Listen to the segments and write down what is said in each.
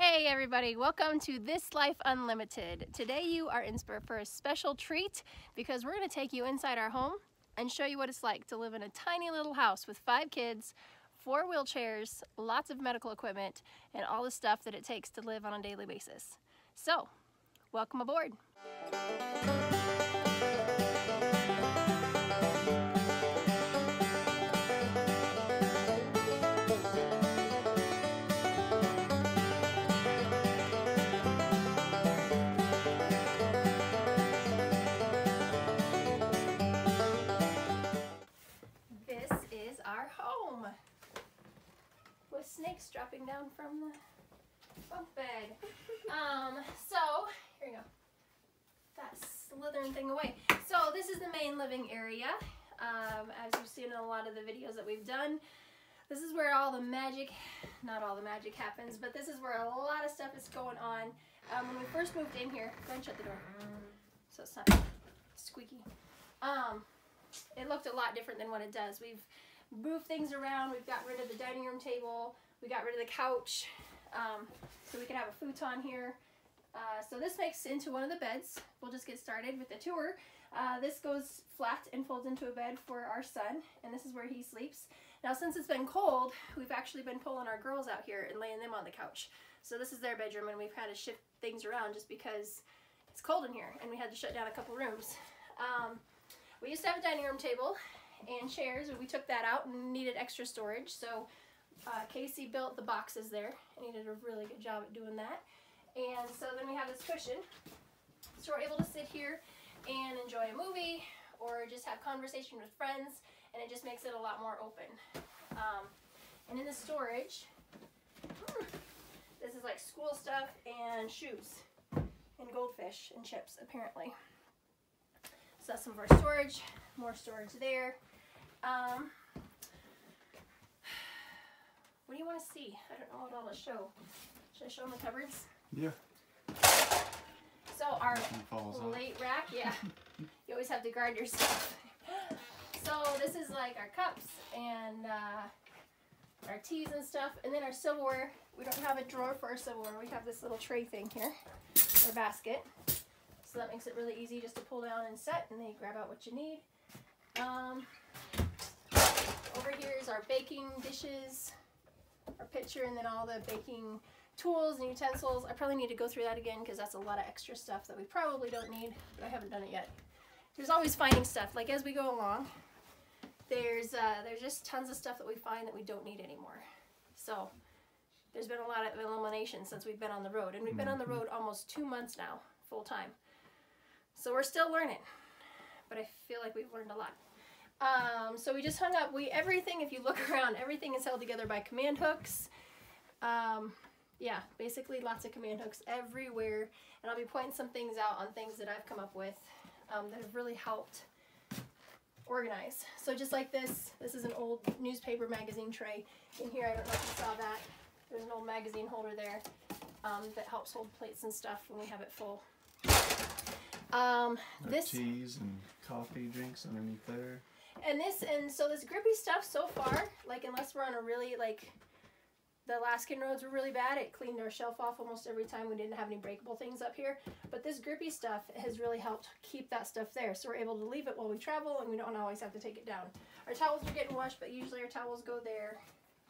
Hey everybody, welcome to This Life Unlimited. Today you are in for a special treat because we're going to take you inside our home and show you what it's like to live in a tiny little house with 5 kids, 4 wheelchairs, lots of medical equipment, and all the stuff that it takes to live on a daily basis. So, welcome aboard. Our home with snakes dropping down from the bunk bed. So here you go. That slithering thing away. So this is the main living area. As you've seen in a lot of the videos that we've done, this is where all the magic, not all the magic happens, but this is where a lot of stuff is going on. When we first moved in here, go ahead and shut the door so it's not squeaky. It looked a lot different than what it does. We've moved things around. We've got rid of the dining room table. We got rid of the couch so we can have a futon here. So this makes into one of the beds. We'll just get started with the tour. This goes flat and folds into a bed for our son, and this is where he sleeps. Now since it's been cold, we've actually been pulling our girls out here and laying them on the couch. So this is their bedroom, and we've had to shift things around just because it's cold in here and we had to shut down a couple rooms. We used to have a dining room table and chairs, and we took that out and needed extra storage, so Casey built the boxes there, and he did a really good job at doing that. And so then we have this cushion, so we're able to sit here and enjoy a movie or just have conversation with friends, and it just makes it a lot more open. And in the storage, this is like school stuff and shoes and goldfish and chips apparently. So that's some of our storage, more storage there. What do you want to see? I don't know what all to show. Should I show them the cupboards? Yeah. So our plate rack, yeah. You always have to guard your stuff. So this is like our cups and our teas and stuff, and then our silverware. We don't have a drawer for our silverware. We have this little tray thing here, or basket. So that makes it really easy just to pull down and set, and then you grab out what you need. Over here is our baking dishes, our pitcher, and then all the baking tools and utensils. I probably need to go through that again because that's a lot of extra stuff that we probably don't need, but I haven't done it yet. There's always finding stuff. Like as we go along, there's just tons of stuff that we find that we don't need anymore. So there's been a lot of elimination since we've been on the road, and we've been on the road almost 2 months now, full time. So we're still learning, but I feel like we've learned a lot. So we just hung up, everything, if you look around, everything is held together by command hooks. Yeah, basically lots of command hooks everywhere. And I'll be pointing some things out on things that I've come up with that have really helped organize. So just like this is an old newspaper magazine tray. In here, I don't know if you saw that. There's an old magazine holder there that helps hold plates and stuff when we have it full. This teas and coffee drinks underneath there. And so this grippy stuff so far, like unless we're on a really, like the Alaskan roads were really bad, it cleaned our shelf off almost every time. We didn't have any breakable things up here, but this grippy stuff has really helped keep that stuff there, so we're able to leave it while we travel and we don't always have to take it down. Our towels are getting washed, but usually our towels go there.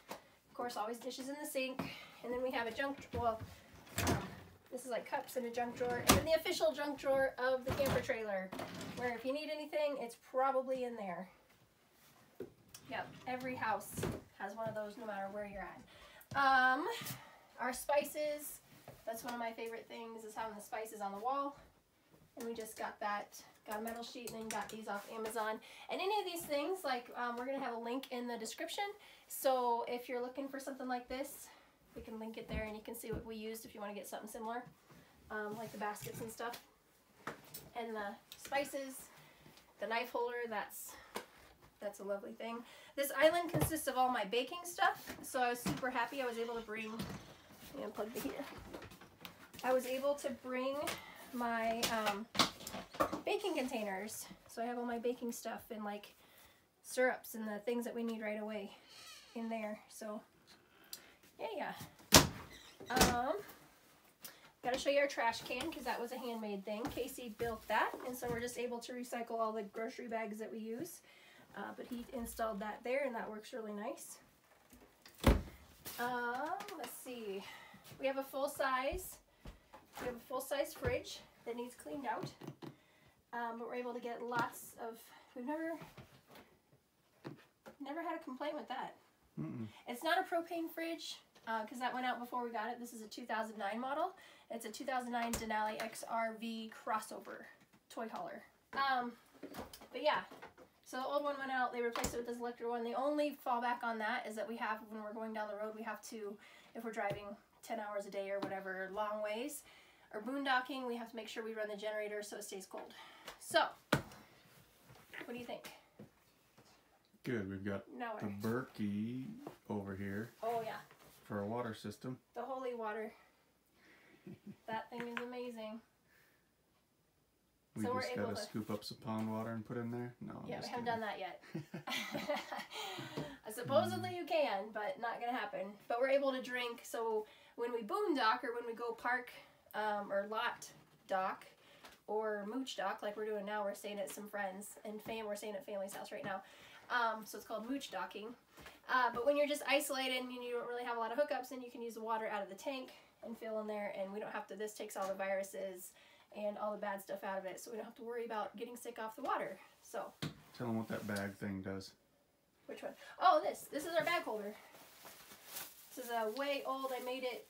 Of course, always dishes in the sink, and then we have a junk, well, this is like cups in a junk drawer, and then the official junk drawer of the camper trailer, where if you need anything, it's probably in there. Yep, every house has one of those no matter where you're at. Our spices, that's one of my favorite things, is having the spices on the wall. And we just got a metal sheet, and then got these off Amazon. And any of these things, like we're going to have a link in the description. So if you're looking for something like this, we can link it there, and you can see what we used if you want to get something similar, like the baskets and stuff. And the spices, the knife holder, that's a lovely thing. This island consists of all my baking stuff, so I was super happy I was able to bring, unplug the heater. I was able to bring my baking containers, so I have all my baking stuff and like syrups and the things that we need right away in there. So yeah. Got to show you our trash can because that was a handmade thing. Casey built that, and so we're just able to recycle all the grocery bags that we use. But he installed that there, and that works really nice. Let's see. We have a full-size fridge that needs cleaned out. But we're able to get lots of. We've never had a complaint with that. It's not a propane fridge because that went out before we got it. This is a 2009 model. It's a 2009 Dinelli XRV crossover toy hauler. But yeah, so the old one went out. They replaced it with this electric one. The only fallback on that is that we have, when we're going down the road, we have to, if we're driving 10 hours a day or whatever, long ways, or boondocking, we have to make sure we run the generator so it stays cold. So, what do you think? Good. We've got the Berkey over here. Oh yeah. For a water system. The holy water. That thing is amazing. We so just got to scoop up some pond water and put in there? No, yeah, we haven't done that yet. Supposedly you can, but not going to happen. But we're able to drink, so when we boondock or when we go park or lot dock or mooch dock, like we're doing now, we're staying at some friends, and we're staying at family's house right now. So it's called mooch docking. But when you're just isolated and you don't really have a lot of hookups, then you can use the water out of the tank and fill in there, and we don't have to, this takes all the viruses and all the bad stuff out of it, so we don't have to worry about getting sick off the water. So tell them what that bag thing does. Which one? Oh, this is our bag holder. This is a way old. I made it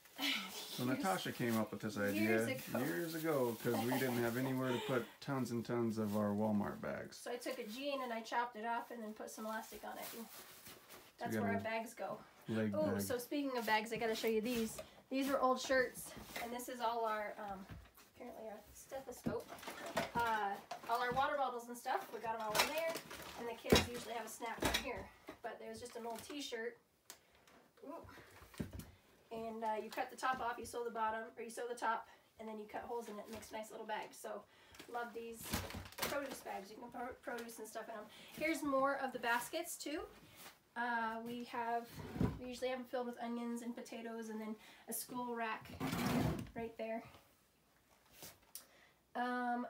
so Natasha came up with this idea years ago because we didn't have anywhere to put tons and tons of our Walmart bags. So I took a jean and I chopped it off and then put some elastic on it. That's where our bags go. Oh, so speaking of bags, I got to show you these. These were old shirts, and this is all our apparently our stethoscope, all our water bottles and stuff. We got them all in there, and the kids usually have a snack right here. But there was just an old T-shirt, and you cut the top off, you sew the bottom, or you sew the top, and then you cut holes in it and makes a nice little bag. So love these produce bags. You can put produce and stuff in them. Here's more of the baskets too. We usually have them filled with onions and potatoes, and then a school rack right there.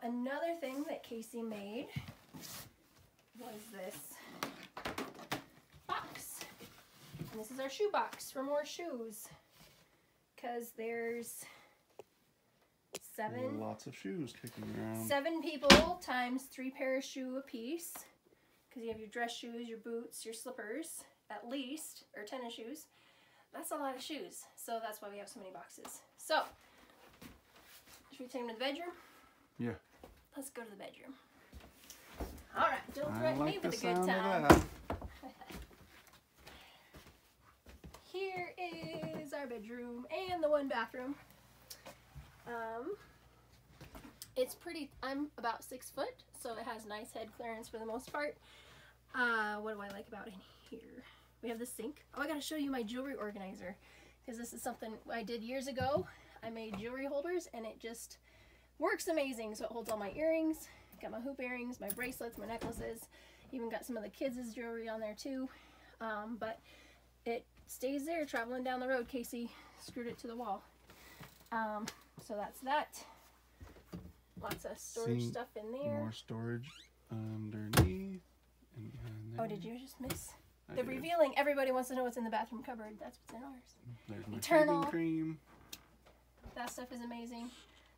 Another thing that Casey made was this box. And this is our shoe box for more shoes. Because there's lots of shoes kicking around. 7 people times 3 pairs of shoes a piece. Because you have your dress shoes, your boots, your slippers, at least, or tennis shoes. That's a lot of shoes. So that's why we have so many boxes. So, should we take them to the bedroom? Yeah. Let's go to the bedroom. All right, don't threaten me with a good time. Here is our bedroom and the one bathroom. It's pretty, I'm about 6 foot, so it has nice head clearance for the most part. What do I like about in here? We have the sink. Oh, I gotta show you my jewelry organizer, because this is something I did years ago. I made jewelry holders, and it just works amazing. So it holds all my earrings, got my hoop earrings, my bracelets, my necklaces, even got some of the kids' jewelry on there too. But it stays there traveling down the road. Casey screwed it to the wall. So that's that. Lots of storage stuff in there. More storage underneath and behind there. Oh, did you just miss? The revealing. Everybody wants to know what's in the bathroom cupboard. That's what's in ours. There's my shaving cream. That stuff is amazing.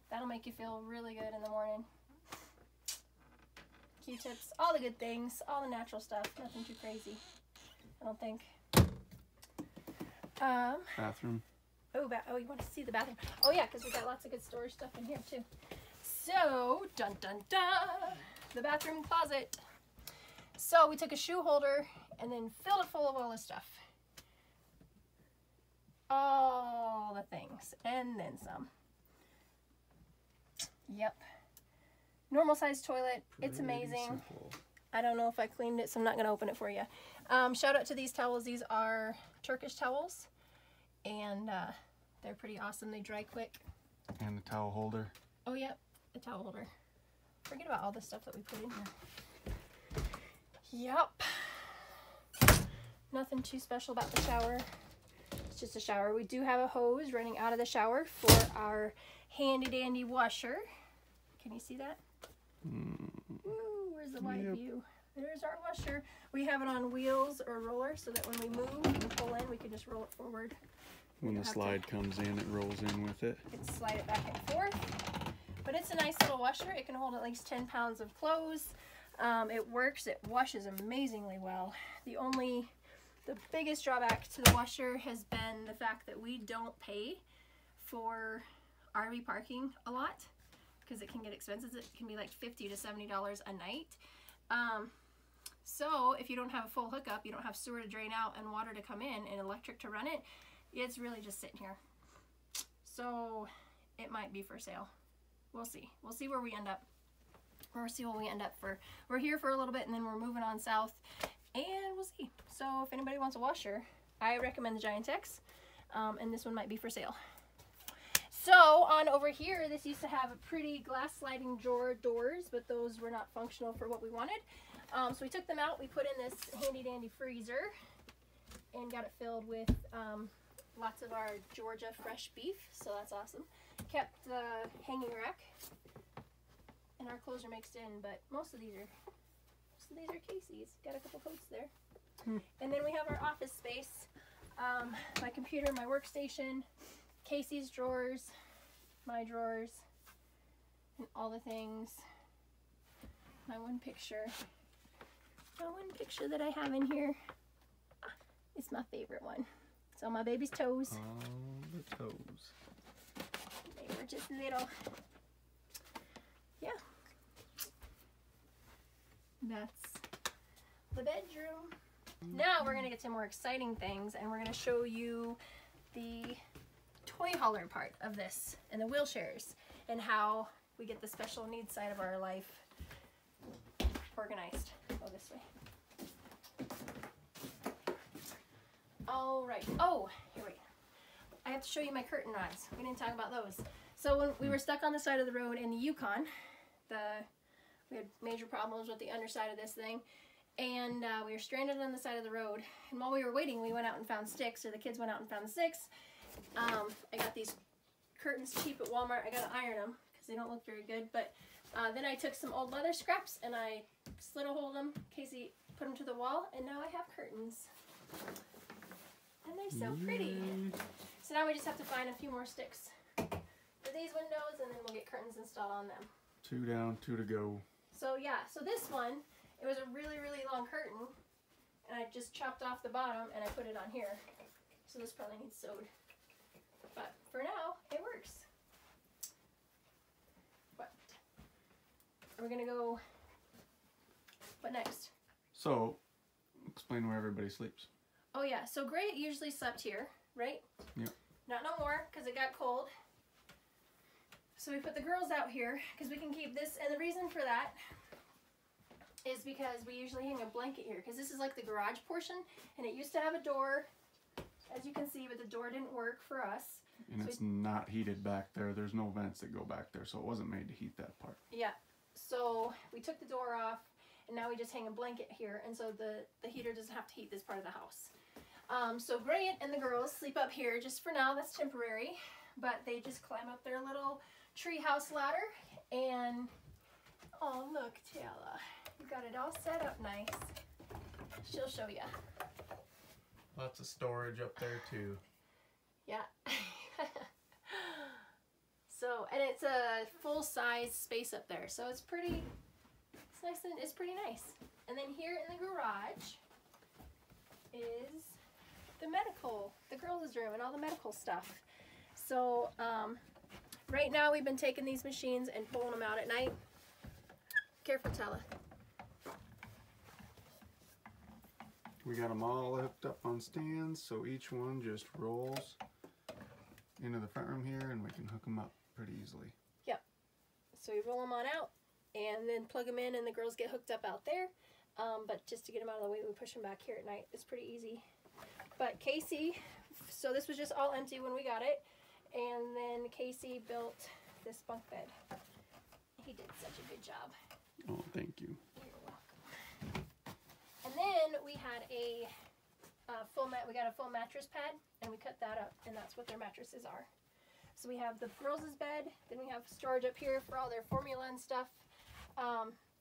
That'll make you feel really good in the morning. Q-tips, all the good things, all the natural stuff. Nothing too crazy, I don't think. Bathroom. Oh, you want to see the bathroom? Oh yeah, because we got lots of good storage stuff in here too. So, dun dun dun, the bathroom closet. So we took a shoe holder and then filled it full of all this stuff. All the things, and then some. Yep. Normal size toilet. It's amazing. Simple. I don't know if I cleaned it, so I'm not going to open it for you. Shout out to these towels. These are Turkish towels, and they're pretty awesome. They dry quick. And the towel holder. Oh, yep. The towel holder. Forget about all the stuff that we put in here. Yep. Nothing too special about the shower. It's just a shower. We do have a hose running out of the shower for our handy dandy washer. Can you see that? Ooh, where's the wide view? There's our washer. We have it on wheels or roller so that when we move and pull in, we can just roll it forward. When the slide comes in, it rolls in with it. You can slide it back and forth. But it's a nice little washer. It can hold at least 10 pounds of clothes. It works. It washes amazingly well. The biggest drawback to the washer has been the fact that we don't pay for RV parking a lot because it can get expensive. It can be like $50 to $70 a night. So if you don't have a full hookup, you don't have sewer to drain out and water to come in and electric to run it, it's really just sitting here. So it might be for sale. We'll see. We'll see where we end up. We'll see what we end up for. We're here for a little bit and then we're moving on south and we'll see. So if anybody wants a washer, I recommend the Giantex, and this one might be for sale. So on over here, this used to have a pretty glass sliding drawer doors, but those were not functional for what we wanted. So we took them out. We put in this handy dandy freezer and got it filled with lots of our Georgia fresh beef. So that's awesome. Kept the hanging rack, and our clothes are mixed in, but most of these are Casey's. Got a couple coats there. And then we have our office space, my computer, my workstation, Casey's drawers, my drawers, and all the things. My one picture that I have in here is my favorite one. It's on my baby's toes. All the toes. They were just little. Yeah. That's the bedroom. Now we're going to get to more exciting things, and we're going to show you the toy hauler part of this and the wheelchairs and how we get the special needs side of our life organized. Go this way. All right. Oh, here, wait. I have to show you my curtain rods. We didn't talk about those. So when we were stuck on the side of the road in the Yukon, we had major problems with the underside of this thing, and we were stranded on the side of the road. And while we were waiting, we went out and found sticks, or the kids went out and found the sticks. I got these curtains cheap at Walmart. I gotta iron them because they don't look very good. But then I took some old leather scraps and I slit a hole in them. Casey put them to the wall, and now I have curtains. And they're so pretty. So now we just have to find a few more sticks for these windows, and then we'll get curtains installed on them. 2 down, 2 to go. So yeah, so this one, it was a really, really long curtain, and I just chopped off the bottom and I put it on here. So this probably needs sewed. But for now, it works. What? Are we gonna go, what next? So, explain where everybody sleeps. Oh yeah, so Gray usually slept here, right? Yep. Not no more, because it got cold. So we put the girls out here, because we can keep this, and the reason for that is because we usually hang a blanket here, because this is like the garage portion, and it used to have a door, as you can see, but the door didn't work for us. And so it's not heated back there. There's no vents that go back there, so it wasn't made to heat that part. Yeah, so we took the door off, and now we just hang a blanket here, and so the heater doesn't have to heat this part of the house. So Gray and the girls sleep up here just for now. That's temporary, but they just climb up their little treehouse ladder, and oh look, Tala, you got it all set up nice. She'll show you. Lots of storage up there too. Yeah. So, and it's a full-size space up there, so it's pretty. It's nice and it's pretty nice. And then here in the garage is the girls' room, and all the medical stuff. So, right now we've been taking these machines and pulling them out at night. Careful, Tala. We got them all hooked up on stands, so each one just rolls into the front room here, and we can hook them up pretty easily. Yep. So we roll them on out, and then plug them in, and the girls get hooked up out there. But just to get them out of the way, we push them back here at night. It's pretty easy. But Casey, so this was just all empty when we got it, and then Casey built this bunk bed. He did such a good job. Oh, thank you. You're welcome. And then we had a we got a full mattress pad, and we cut that up, and that's what their mattresses are. So we have the girls' bed, then we have storage up here for all their formula and stuff.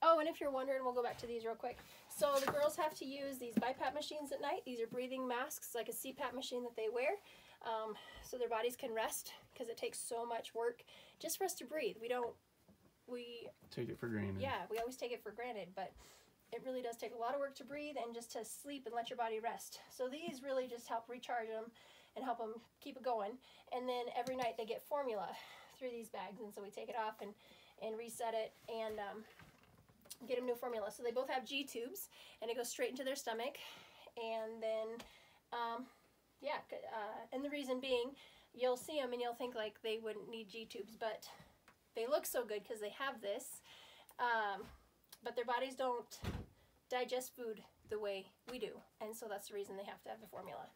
Oh, and if you're wondering, we'll go back to these real quick. So the girls have to use these BiPAP machines at night. These are breathing masks, like a CPAP machine that they wear, so their bodies can rest, because it takes so much work just for us to breathe. We take it for granted. Yeah, we always take it for granted, but it really does take a lot of work to breathe and just to sleep and let your body rest. So these really just help recharge them and help them keep it going. And then every night they get formula through these bags, and so we take it off and reset it and get them new formula. So they both have G tubes, and it goes straight into their stomach. And then, and the reason being, you'll see them and you'll think like they wouldn't need G tubes, but they look so good because they have this. But their bodies don't digest food the way we do, and so that's the reason they have to have the formula.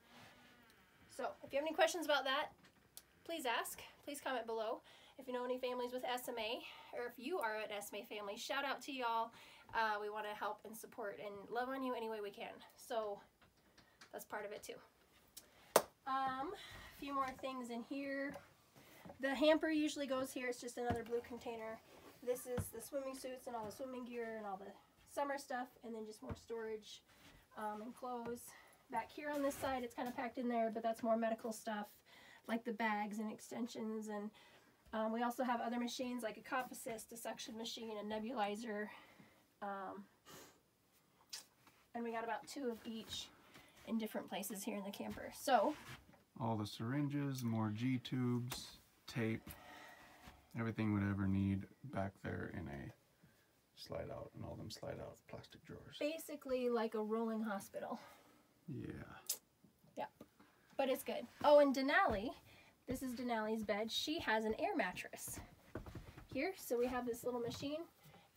So if you have any questions about that, please ask. Please comment below. If you know any families with SMA, or if you are an SMA family, shout out to y'all. We want to help and support and love on you any way we can. So that's part of it too. A few more things in here. The hamper usually goes here. It's just another blue container. This is the swimming suits and all the swimming gear and all the summer stuff, and then just more storage and clothes. Back here on this side, it's kind of packed in there, but that's more medical stuff, like the bags and extensions. And we also have other machines like a cough assist, a suction machine, a nebulizer, and we got about 2 of each in different places here in the camper. So all the syringes, more G tubes, tape, everything we'd ever need back there in a slide out, and all them slide out plastic drawers. Basically like a rolling hospital. Yeah. Yeah, but it's good. Oh, and Dinelli, this is Dinelli's bed. She has an air mattress here. So we have this little machine,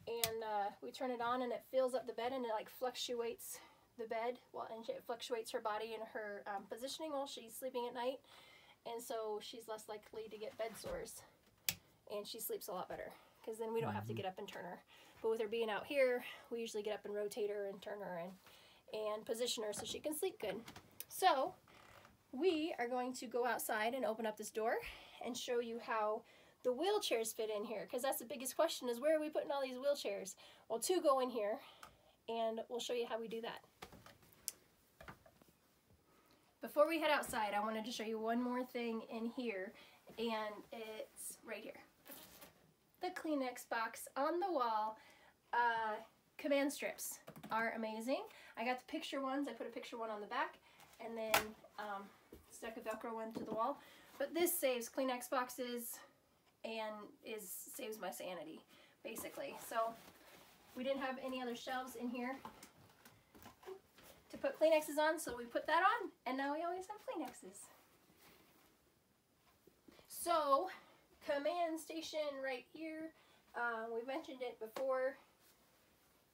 and we turn it on and it fills up the bed, and it like fluctuates the bed, and it fluctuates her body and her positioning while she's sleeping at night, and so she's less likely to get bed sores, and she sleeps a lot better because then we don't have to get up and turn her. But with her being out here, we usually get up and rotate her and turn her and position her so she can sleep good. So we are going to go outside and open up this door and show you how the wheelchairs fit in here, because that's the biggest question, is where are we putting all these wheelchairs? Well, 2 go in here, and we'll show you how we do that. Before we head outside, I wanted to show you one more thing in here, and it's right here. The Kleenex box on the wall. Command strips are amazing. I got the picture ones. I put a picture one on the back, and then stuck a Velcro one to the wall. But this saves Kleenex boxes and saves my sanity, basically. So we didn't have any other shelves in here to put Kleenexes on, so we put that on, and now we always have Kleenexes. So, command station right here. We mentioned it before.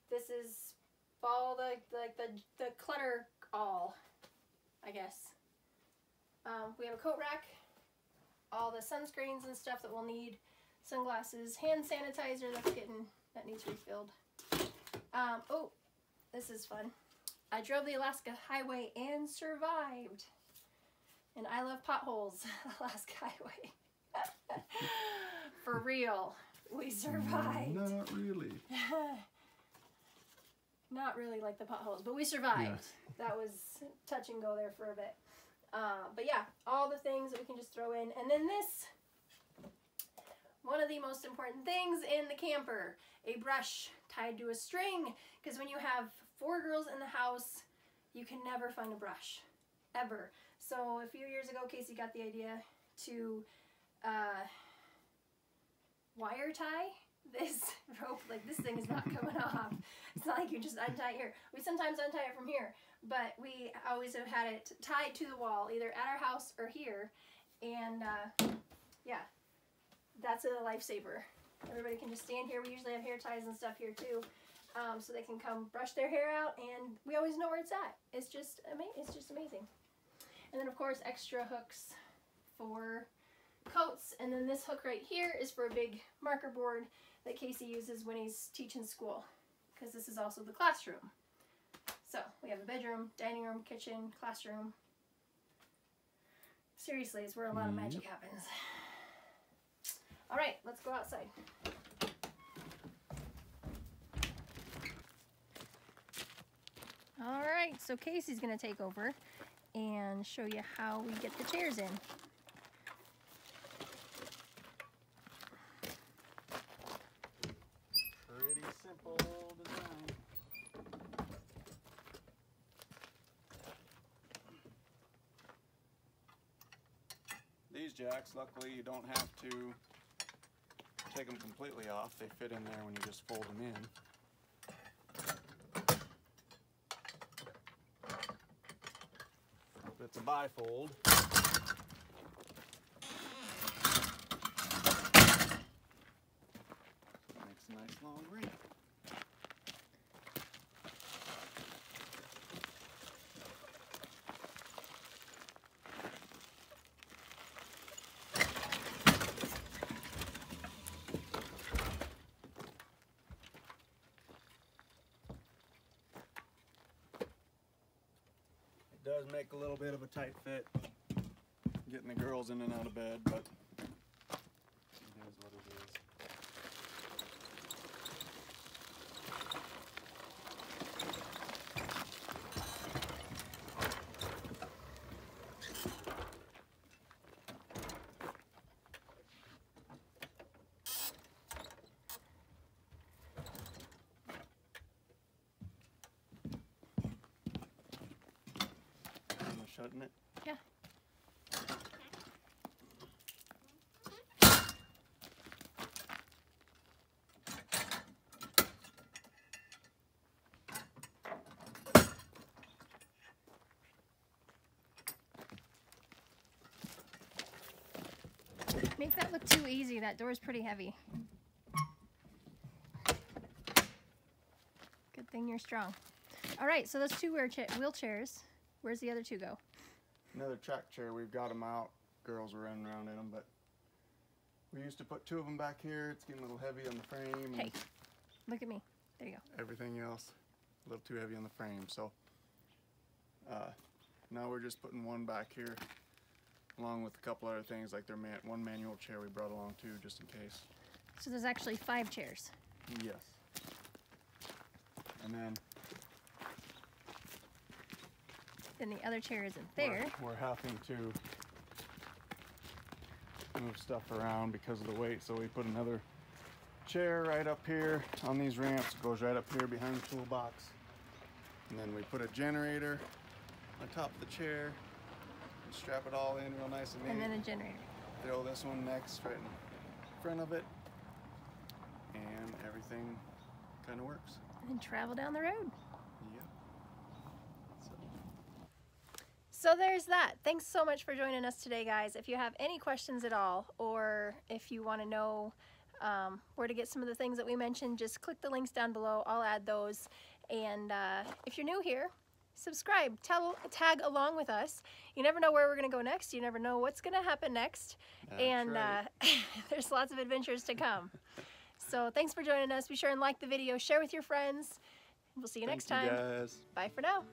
This is all the clutter all, I guess. We have a coat rack, all the sunscreens and stuff that we'll need, sunglasses, hand sanitizer that needs refilled. Oh, this is fun. I drove the Alaska Highway and survived. And I love potholes, Alaska Highway. For real, we survived. Not really. Not really like the potholes, but we survived. Yes. That was touch and go there for a bit. But yeah, all the things that we can just throw in. And then this, one of the most important things in the camper, a brush tied to a string. Because when you have 4 girls in the house, you can never find a brush, ever. So a few years ago, Casey got the idea to wire tie this rope. Like, this thing is not coming off. It's not like you just untie it here. We sometimes untie it from here, but we always have had it tied to the wall, either at our house or here. And yeah, that's a lifesaver. Everybody can just stand here. We usually have hair ties and stuff here too, so they can come brush their hair out, and we always know where it's at. It's just amazing. And then of course extra hooks for coats, and then this hook right here is for a big marker board that Casey uses when he's teaching school, because this is also the classroom. So we have a bedroom, dining room, kitchen, classroom. Seriously, it's where a lot of magic happens. All right, let's go outside. All right, so Casey's gonna take over and show you how we get the chairs in. Pretty simple design. These jacks, luckily you don't have to take them completely off. They fit in there when you just fold them in. But it's a bifold. Makes a nice long ring. It does make a little bit of a tight fit getting the girls in and out of bed, but it is what it is. Am I shutting it? Yeah. Make that look too easy. That door's pretty heavy. Good thing you're strong. All right, so those two wheelchairs, where's the other two go? Another track chair, we've got them out. Girls were running around in them, but we used to put two of them back here. It's getting a little heavy on the frame. Hey, look at me. There you go. Everything else, a little too heavy on the frame. So now we're just putting one back here, along with a couple other things like one manual chair we brought along too, just in case. So there's actually 5 chairs. Yes. And then The other chair isn't there. We're having to move stuff around because of the weight, so we put another chair right up here on these ramps. It goes right up here behind the toolbox. And then we put a generator on top of the chair and strap it all in real nice and neat. And then a generator. Throw this one next right in front of it, and everything kind of works. And travel down the road. Yep. So there's that. Thanks so much for joining us today, guys. If you have any questions at all, or if you want to know where to get some of the things that we mentioned, just click the links down below. I'll add those. And if you're new here, subscribe, tag along with us. You never know where we're going to go next. You never know what's going to happen next. That's right. There's lots of adventures to come. So thanks for joining us. Be sure and like the video, share with your friends. We'll see you next time. Thank you guys. Bye for now.